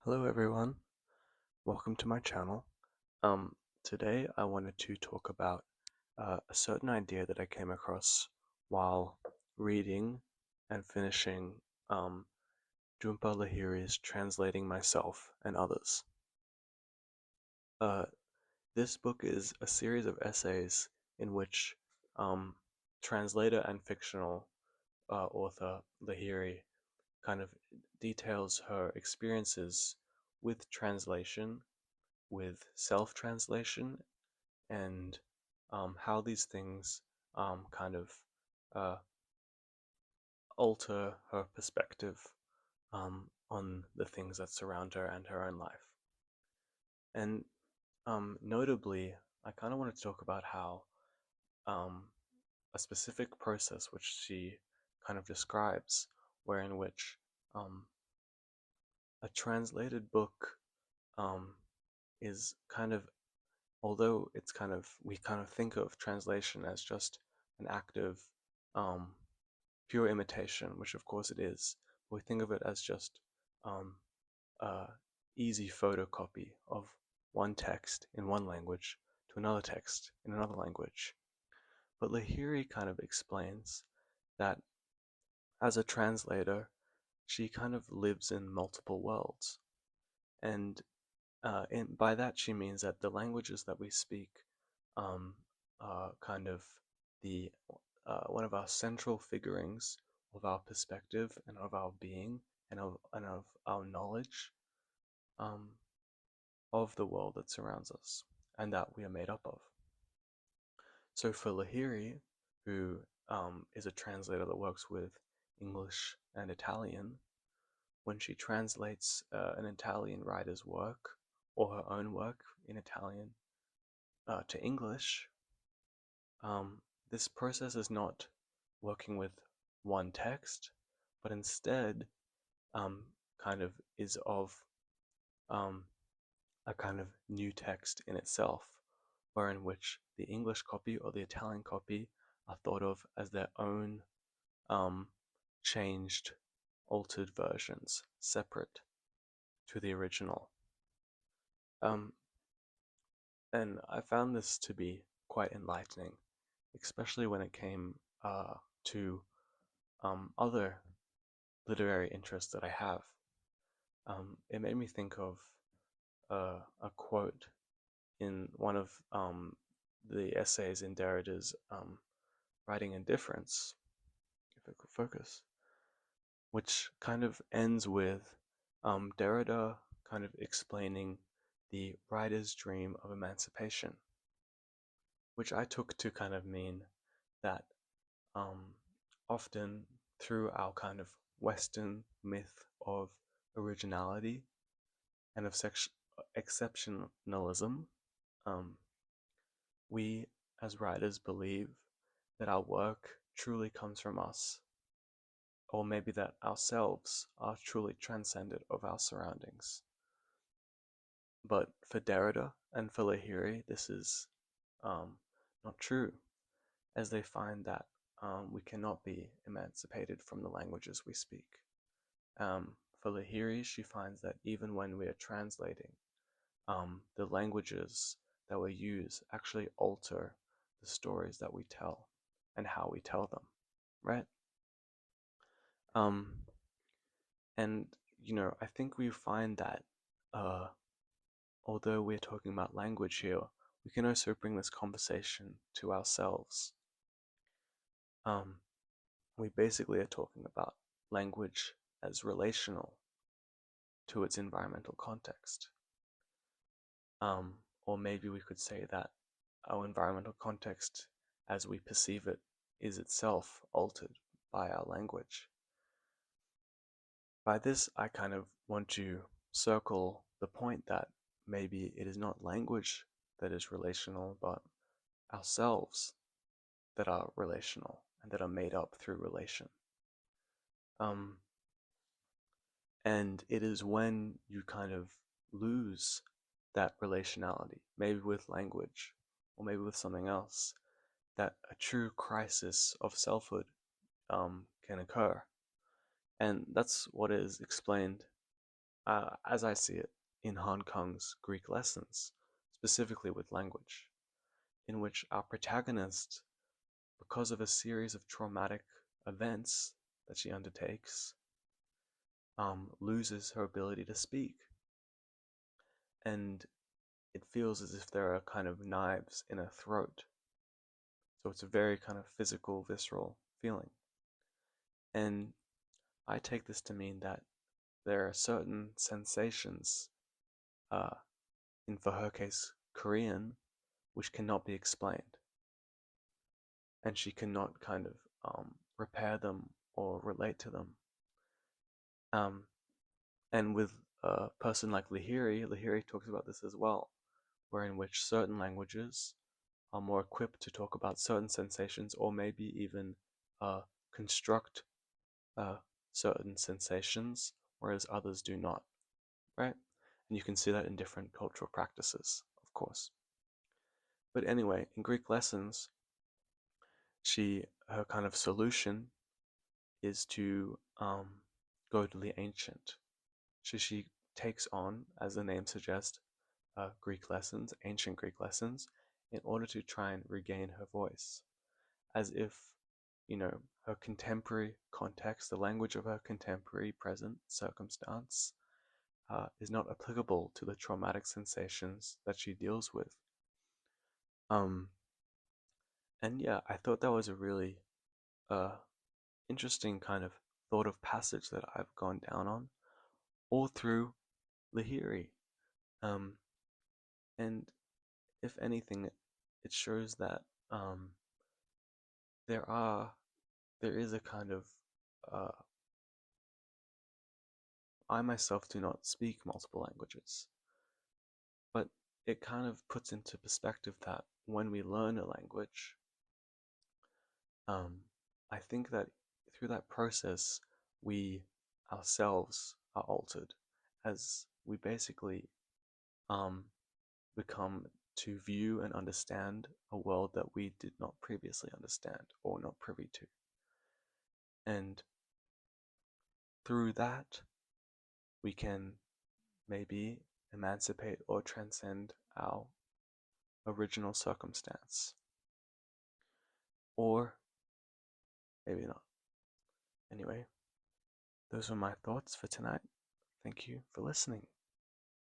Hello everyone, welcome to my channel. Um, Today I wanted to talk about a certain idea that I came across while reading and finishing Jhumpa Lahiri's Translating Myself and Others. Uh, this book is a series of essays in which um, translator and fictional author Lahiri kind of details her experiences with translation, with self-translation, and how these things kind of uh, alter her perspective on the things that surround her and her own life. And notably, I kind of wanted to talk about how um, a specific process which she kind of describes, wherein which um, a translated book um, is kind of, although it's kind of, we kind of think of translation as just an act of um, pure imitation, which of course it is. We think of it as just um, a easy photocopy of one text in one language to another text in another language. But Lahiri kind of explains that as a translator, she kind of lives in multiple worlds. And by that she means that the languages that we speak um, are kind of the one of our central figurings of our perspective and of our being and of our knowledge um, of the world that surrounds us and that we are made up of. So for Lahiri, who is a translator that works with English and Italian, when she translates an Italian writer's work or her own work in Italian to English, this process is not working with one text, but instead kind of is of um, a kind of new text in itself, wherein which the English copy or the Italian copy are thought of as their own um, changed, altered versions, separate to the original. Um, and I found this to be quite enlightening, especially when it came to other literary interests that I have. It made me think of a quote in one of the essays in Derrida's Writing Indifference, if it could focus, which kind of ends with Derrida kind of explaining the writer's dream of emancipation, which I took to kind of mean that um, often through our kind of Western myth of originality and of exceptionalism, um, we as writers believe that our work truly comes from us, or maybe that ourselves are truly transcendent of our surroundings. But for Derrida and for Lahiri, this is not true, as they find that we cannot be emancipated from the languages we speak. For Lahiri, she finds that even when we are translating, the languages that we use actually alter the stories that we tell and how we tell them, right? Um, and I think we find that uh, although we're talking about language here, we can also bring this conversation to ourselves. Um, we basically are talking about language as relational to its environmental context. Or maybe we could say that our environmental context as we perceive it is itself altered by our language. By this, I kind of want to circle the point that maybe it is not language that is relational, but ourselves that are relational and that are made up through relation. Um, and it is when you kind of lose that relationality, maybe with language or maybe with something else, that a true crisis of selfhood can occur. And that's what is explained as I see it, in Han Kang's Greek lessons, specifically with language, in which our protagonist, because of a series of traumatic events that she undertakes, loses her ability to speak. And it feels as if there are kind of knives in her throat. So it's a very kind of physical, visceral feeling. And I take this to mean that there are certain sensations, uh, in for her case, Korean, which cannot be explained. And she cannot kind of repair them or relate to them. Um, and with a person like Lahiri talks about this as well, where in which certain languages are more equipped to talk about certain sensations or maybe even construct uh, certain sensations, whereas others do not, right? And you can see that in different cultural practices, of course. But anyway, in Greek lessons, her kind of solution is to go to the ancient. She takes on, as the name suggests, Greek lessons, ancient Greek lessons, in order to try and regain her voice, as if, her contemporary context, the language of her contemporary present circumstance, is not applicable to the traumatic sensations that she deals with. Um, and yeah, I thought that was a really uh, interesting kind of thought of passage that I've gone down on all through Lahiri. Um, and if anything, it shows that um, there are there is a kind of uh, I myself do not speak multiple languages, but it kind of puts into perspective that when we learn a language, um, I think that through that process, we ourselves are altered as we basically um, become to view and understand a world that we did not previously understand or not privy to. And through that, we can maybe emancipate or transcend our original circumstance. Or maybe not. Anyway, those were my thoughts for tonight. Thank you for listening.